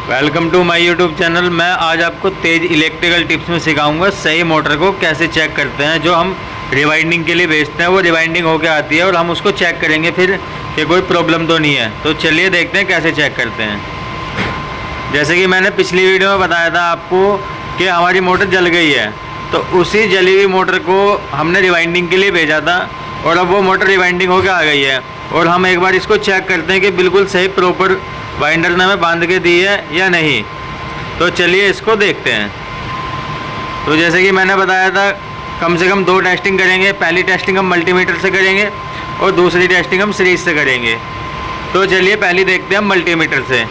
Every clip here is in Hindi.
Welcome to my YouTube channel. मैं आज आपको तेज इलेक्ट्रिकल टिप्स में सिखाऊंगा सही मोटर को कैसे चेक करते हैं। जो हम रिवाइंडिंग के लिए भेजते हैं वो रिवाइंडिंग होकर आती है और हम उसको चेक करेंगे फिर कि कोई प्रॉब्लम तो नहीं है। तो चलिए देखते हैं कैसे चेक करते हैं। जैसे कि मैंने पिछली वीडियो में बताया था आपको कि हमारी मोटर जल गई है, तो उसी जली हुई मोटर को हमने रिवाइंडिंग के लिए भेजा था और अब वो मोटर रिवाइंडिंग होकर आ गई है। और हम एक बार इसको चेक करते हैं कि बिल्कुल सही प्रॉपर वाइंडर ने हमें बांध के दी है या नहीं। तो चलिए इसको देखते हैं। तो जैसे कि मैंने बताया था कम से कम 2 टेस्टिंग करेंगे। पहली टेस्टिंग हम मल्टीमीटर से करेंगे और दूसरी टेस्टिंग हम सीरीज से करेंगे। तो चलिए पहली देखते हैं हम मल्टीमीटर से।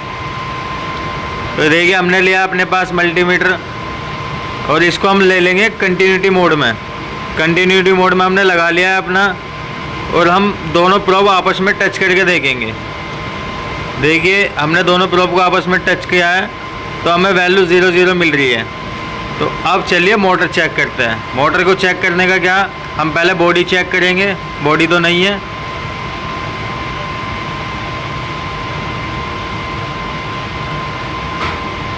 तो देखिए हमने लिया अपने पास मल्टीमीटर और इसको हम ले लेंगे कंटिन्यूटी मोड में। कंटिन्यूटी मोड में हमने लगा लिया है अपना और हम दोनों प्रोब आपस में टच करके देखेंगे। देखिए हमने दोनों प्रोब को आपस में टच किया है तो हमें वैल्यू 0 0 मिल रही है। तो अब चलिए मोटर चेक करते हैं। मोटर को चेक करने का क्या, हम पहले बॉडी चेक करेंगे। बॉडी तो नहीं है।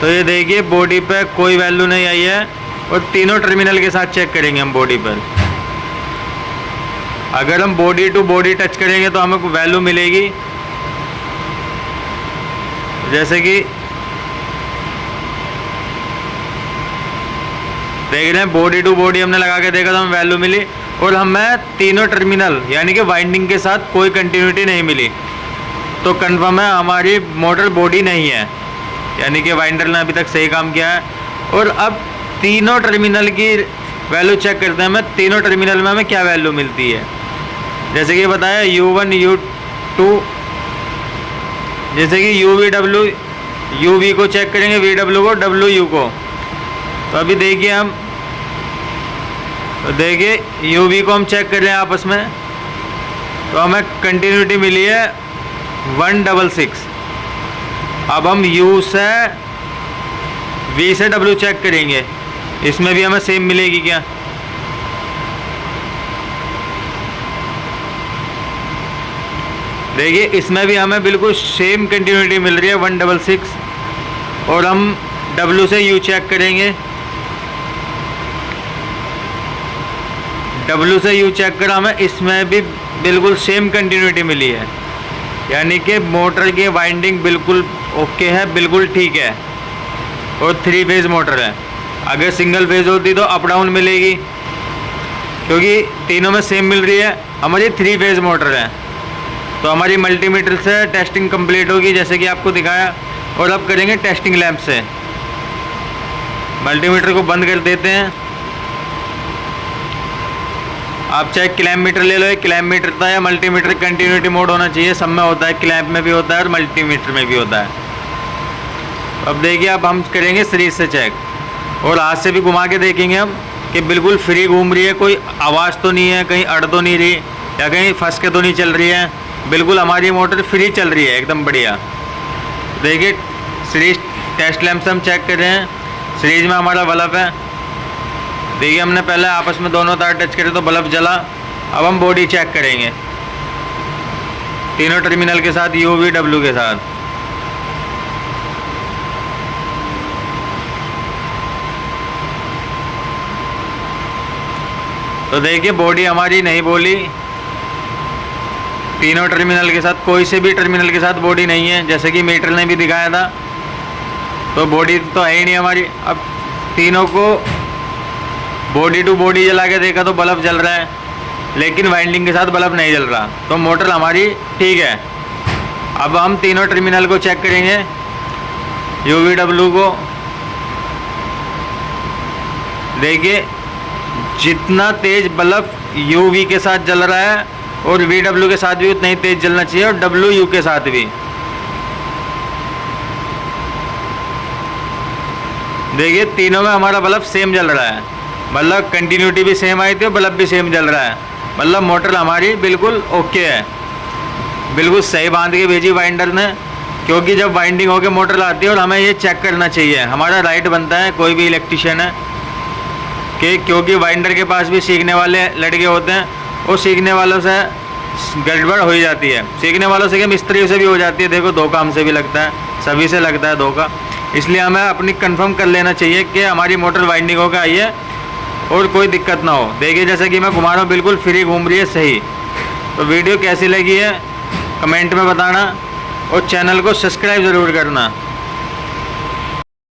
तो ये देखिए बॉडी पे कोई वैल्यू नहीं आई है और तीनों टर्मिनल के साथ चेक करेंगे हम बॉडी पर। अगर हम बॉडी टू बॉडी टच करेंगे तो हमें वैल्यू मिलेगी। जैसे कि देख रहे हैं बॉडी टू बॉडी हमने लगा के देखा तो हमें वैल्यू मिली और हमें तीनों टर्मिनल यानी कि वाइंडिंग के साथ कोई कंटिन्यूटी नहीं मिली। तो कन्फर्म है हमारी मोटर बॉडी नहीं है, यानी कि वाइंडर ने अभी तक सही काम किया है। और अब तीनों टर्मिनल की वैल्यू चेक करते हैं। हमें तीनों टर्मिनल में हमें क्या वैल्यू मिलती है। जैसे कि बताया U1 U2, जैसे कि UVW UV को चेक करेंगे, VW को, WU को। तो अभी देखिए हम देखिए UV को हम चेक कर रहे हैं आपस में तो हमें कंटिन्यूटी मिली है 166। अब हम U से V से W चेक करेंगे, इसमें भी हमें सेम मिलेगी क्या। देखिए इसमें भी हमें बिल्कुल सेम कंटिन्यूटी मिल रही है 166। और हम W से U चेक करेंगे। W से U चेक करा हमें इसमें भी बिल्कुल सेम कंटिन्यूटी मिली है, यानी कि मोटर की वाइंडिंग बिल्कुल ओके है, बिल्कुल ठीक है। और 3 फेज़ मोटर है। अगर सिंगल फेज़ होती तो अप डाउन मिलेगी, क्योंकि तीनों में सेम मिल रही है। हमारी 3 फेज़ मोटर है तो हमारी मल्टीमीटर से टेस्टिंग कंप्लीट होगी जैसे कि आपको दिखाया। और अब करेंगे टेस्टिंग लैंप से। मल्टीमीटर को बंद कर देते हैं। आप चाहे क्लैंप मीटर ले लो, एक क्लैंप मीटर था या मल्टीमीटर कंटिन्यूटी मोड होना चाहिए। सब में होता है, क्लैंप में भी होता है और मल्टीमीटर में भी होता है। अब देखिए अब हम करेंगे सीरीज से चेक और हाथ से भी घुमा के देखेंगे हम कि बिल्कुल फ्री घूम रही है, कोई आवाज़ तो नहीं है, कहीं अड़ तो नहीं रही या कहीं फंस के तो नहीं चल रही है। बिल्कुल हमारी मोटर फ्री चल रही है, एकदम बढ़िया। देखिए सीरीज टेस्ट लैंप से हम चेक कर रहे हैं। सीरीज में हमारा बल्ब है। देखिए हमने पहले आपस में दोनों तार टच करे तो बल्ब जला। अब हम बॉडी चेक करेंगे तीनों टर्मिनल के साथ, UVW के साथ। तो देखिए बॉडी हमारी नहीं बोली। तीनों टर्मिनल के साथ, कोई से भी टर्मिनल के साथ बॉडी नहीं है, जैसे कि मीटर ने भी दिखाया था। तो बॉडी तो है ही नहीं हमारी। अब तीनों को बॉडी टू बॉडी जला के देखा तो बल्ब जल रहा है, लेकिन वाइंडिंग के साथ बल्ब नहीं जल रहा। तो मोटर हमारी ठीक है। अब हम तीनों टर्मिनल को चेक करेंगे, UVW को। देखिए जितना तेज बल्ब UV के साथ जल रहा है और VW के साथ भी उतना ही तेज जलना चाहिए और WU के साथ भी। देखिए तीनों में हमारा बल्ब सेम जल रहा है, मतलब कंटिन्यूटी भी सेम आई थी और बल्ब भी सेम जल रहा है। मतलब मोटर हमारी बिल्कुल ओके है, बिल्कुल सही बांध के भेजी वाइंडर ने। क्योंकि जब वाइंडिंग होकर मोटर आती है और हमें ये चेक करना चाहिए, हमारा राइट बनता है कोई भी इलेक्ट्रिशियन है कि, क्योंकि वाइंडर के पास भी सीखने वाले लड़के होते हैं और सीखने वालों से गड़बड़ हो ही जाती है। सीखने वालों से क्या, मिस्त्रियों से भी हो जाती है। देखो धोखा हमसे भी लगता है, सभी से लगता है धोखा। इसलिए हमें अपनी कंफर्म कर लेना चाहिए कि हमारी मोटर वाइंडिंग होकर आई है और कोई दिक्कत ना हो। देखिए जैसा कि मैं घुमा रहा हूँ बिल्कुल फ्री घूम रही है सही। तो वीडियो कैसी लगी है कमेंट में बताना और चैनल को सब्सक्राइब ज़रूर करना।